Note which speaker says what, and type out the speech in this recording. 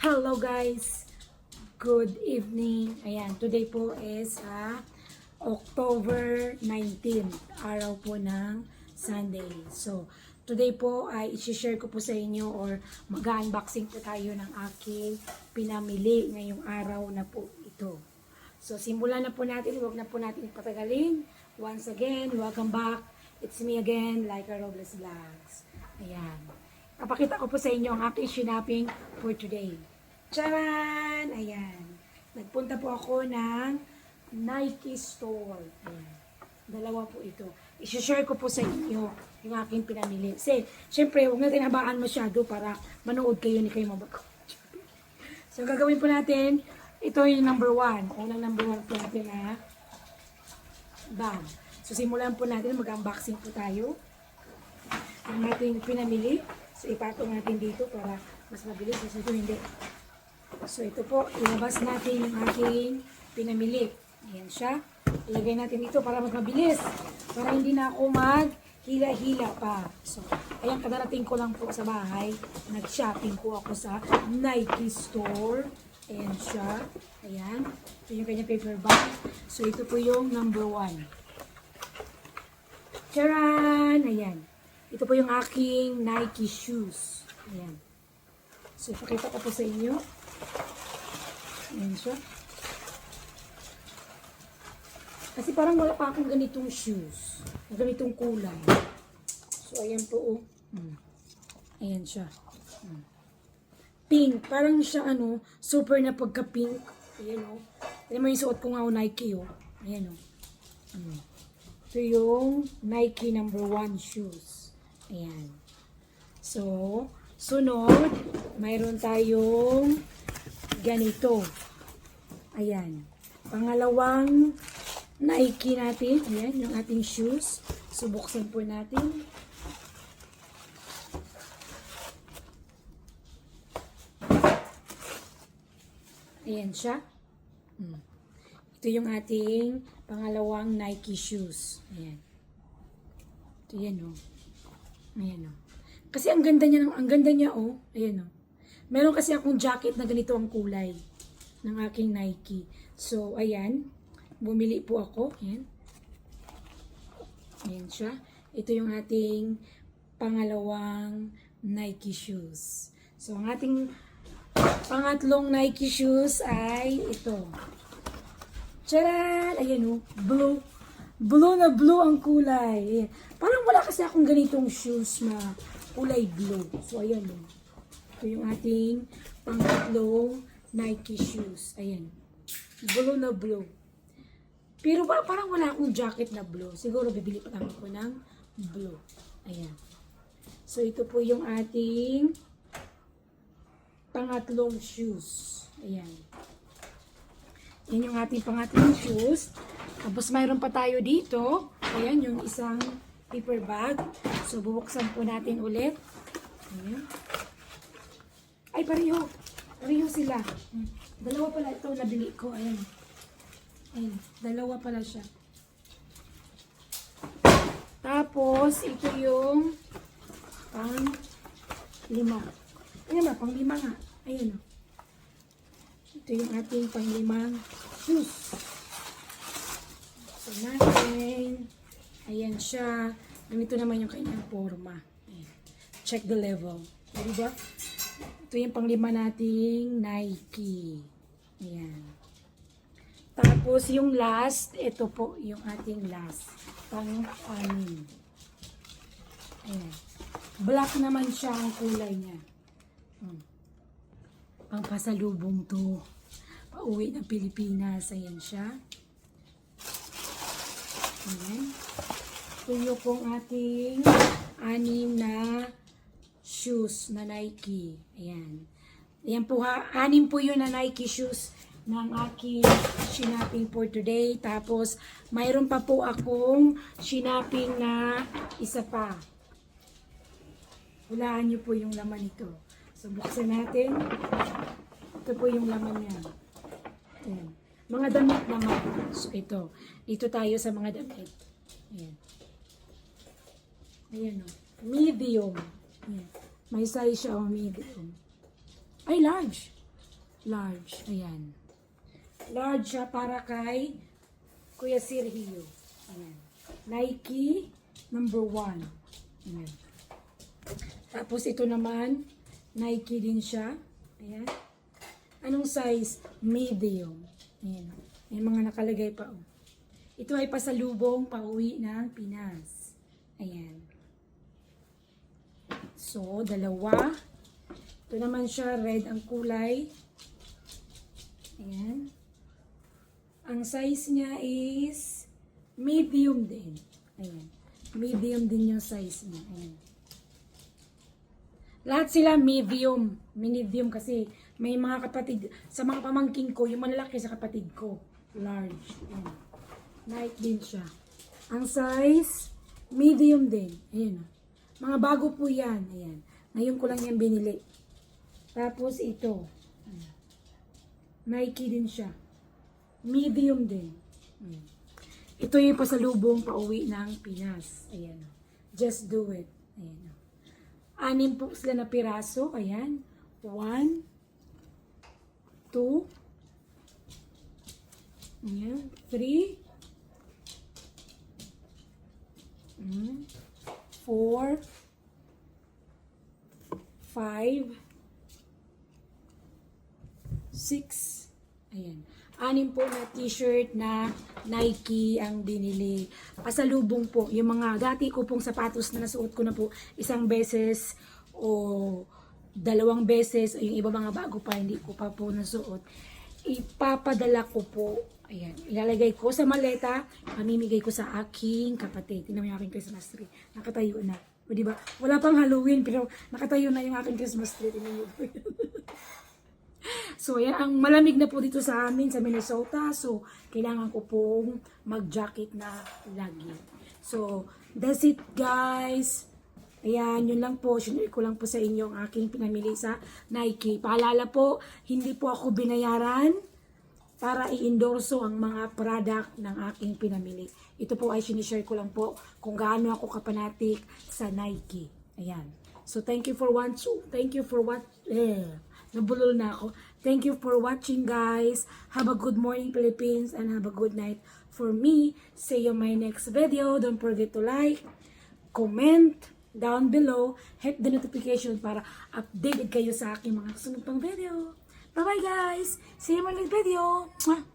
Speaker 1: Hello guys! Good evening. Ayan, today po is October 19, araw po ng Sunday. So, today po ay i-share ko po sa inyo or mag-unboxing po tayo ng aking pinamili ngayong araw na po ito. So, simulan na po natin. Huwag na po natin patagalin. Once again, welcome back. It's me again, Laika Robles Vlogs. Ayan. Papakita ko po sa inyo ang aking shopping for today. Charan! Ayan. Nagpunta po ako ng Nike store. Ayan. Dalawa po ito. I-share ko po sa inyo yung aking pinamili. Kasi, syempre, huwag natin habaan masyado para manood kayo ni kayo mabago. So, gagawin po natin, ito yung number 1. Unang number 1 po natin na bag. So, simulan po natin, mag-unboxing po tayo ang ating pinamili. So, ipatong natin dito para mas mabilis. So, ito hindi. So, ito po, ilabas natin yung aking pinamili. Ayan siya. Ilagay natin dito para mas mabilis. Para hindi na ako mag-hila-hila pa. So, ayan, kadarating ko lang po sa bahay. Nag-shopping po ako sa Nike store. Ayan siya. Ayan. Ito yung kanyang paper bag. So, ito po yung number 1. Charan! Ayan. Ito po yung aking Nike shoes. Ayan. So, ipakita ko po sa inyo. Ayan siya. Kasi parang wala pa akong ganitong shoes. Ganitong kulay. So, ayan po. Ayan siya. Pink. Parang siya, super na pagka-pink. Ayan, Ayan mo yung suot ko nga, Nike, Ayan, Ito yung Nike number 1 shoes. Ayan. So, sunod, mayroon tayong ganito. Ayan. Pangalawang Nike natin. Ayan, yung ating shoes. Subuksan po natin. Ayan siya. Ito yung ating pangalawang Nike shoes. Ayan. Ito yan, Ayan, Kasi ang ganda niya, Ayan, Meron kasi akong jacket na ganito ang kulay ng aking Nike. So, ayan. Bumili po ako. Ayan. Ayan siya. Ito yung ating pangalawang Nike shoes. So, ang ating pangatlong Nike shoes ay ito. Charan! Ayan, blue. Blue na blue ang kulay. Ayan. Parang wala kasi akong ganitong shoes na kulay blue. So, ayan, Ito yung ating pangatlong Nike shoes. Ayan. Blue na blue. Pero parang wala akong jacket na blue. Siguro bibili pa lang ako ng blue. Ayan. So, ito po yung ating pangatlong shoes. Ayan. Yan yung ating pangatlong shoes. Tapos mayroon pa tayo dito. Ayan, yung isang paper bag. So, bubuksan po natin ulit. Ayan. Ay, pareho. Pareho sila. Dalawa pala ito nabili ko. Ayan. Ayan. Dalawa pala siya. Tapos, ito yung pang-lima. Ayan pang-lima nga. Ayan Ito yung ating pang-limang shoes. So, natin. Ayan siya. Ganito naman yung kanyang forma. Ayan. Check the level. Diba? Ito yung pang-lima nating Nike. Ayan. Tapos, yung last, ito po yung ating last. Pang-anim. Ayan. Black naman siya ang kulay niya. Pang-pasalubong to. Pauwi ng Pilipinas. Ayan siya. Ayan. Ito yung pong ating 6 na shoes na Nike. Ayan. Ayan po 6 po yun na Nike shoes ng aking shopping for today. Tapos, mayroon pa po akong shopping na isa pa. Hulaan nyo po yung laman nito. So, buksan natin. Ito po yung laman niya. Ayan. Mga damit naman. So, ito. Dito tayo sa mga damit. Ayan. Ayan Medium. Ayan. May size siya medium. Ay, large. Large. Ayan. Large siya para kay Kuya Sergio. Ayan. Nike number 1. Ayan. Tapos ito naman, Nike din siya. Ayan. Anong size? Medium. Ayan. May mga nakalagay pa. Oh. Ito ay pasalubong pauwi ng Pinas. Ayan. So, dalawa. Ito naman siya, red ang kulay. Ayan. Ang size niya is medium din. Ayan. Medium din yung size niya. Ayan. Lahat sila medium. Medium kasi may mga kapatid, sa mga pamangking ko, yung malalaki sa kapatid ko, large. Ayan. Light din siya. Ang size, medium din. Ayan. Mga bago po yan. Ayan. Ngayon ko lang yan binili. Tapos ito. Ayan. Nike din siya. Medium din. Ayan. Ito yung pasalubong pauwi ng Pinas. Ayan. Just do it. Ayan. 6 po sila na piraso. Ayan. 1, 2, ayan, 3, 4, 5, 6, ayan. 6 po na t-shirt na Nike ang binili. Pasalubong po. Yung mga dati ko pong sapatos na nasuot ko na po isang beses o 2 beses, o yung iba mga bago pa, hindi ko pa po nasuot. Ipapadala ko po. Ayan. Ilalagay ko sa maleta, pamimigay ko sa aking kapatid. Tingnan mo yung aking Christmas tree. Nakatayo na. O diba? Wala pang Halloween, pero nakatayo na yung aking Christmas tree. Tingnan mo po yun. So, yan. Ang malamig na po dito sa amin, sa Minnesota. So, kailangan ko pong mag-jacket na lagi. So, that's it, guys. Ayan, yun lang po. Sinure ko lang po sa inyo ang aking pinamili sa Nike. Paalala po, hindi po ako binayaran para i-endorso ang mga product ng aking pinamili. Ito po ay sinishare ko lang po kung gaano ako kapanatik sa Nike. Ayan. So, thank you for watching. Nabulol na ako. Thank you for watching, guys. Have a good morning, Philippines, and have a good night for me. See you in my next video. Don't forget to like, comment down below, hit the notification para updated kayo sa aking mga sunod pang video. Bye-bye, guys! See you in my next video! Mwah!